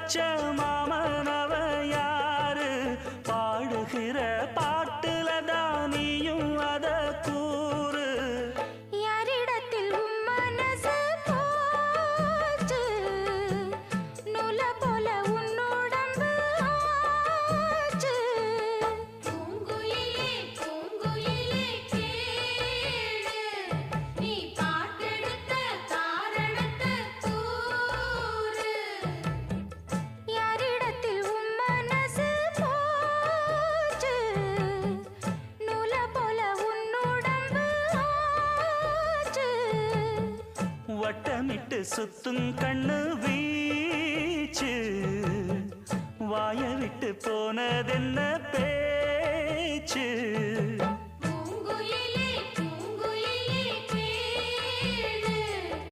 வச்ச மாமனவ யாரு பாடுகிற பாட்டுல தானியும் அத கூறு யாரிடத்தில் உன் மனசு போச்சு நூல போல உன் உடம்பு ஆச்சு பூங்குயிலே பூங்குயிலே கேளு நீ பாட்டெடுத்த காரணத்தை கூறு யாரிடத்தில் உன் மனசு போச்சு நூல போல உன் உடம்பு ஆச்சு வட்டமிட்டு சுத்தும் கண்ணு வீச்சு வாய விட்டு போனதென்ன பேச்சு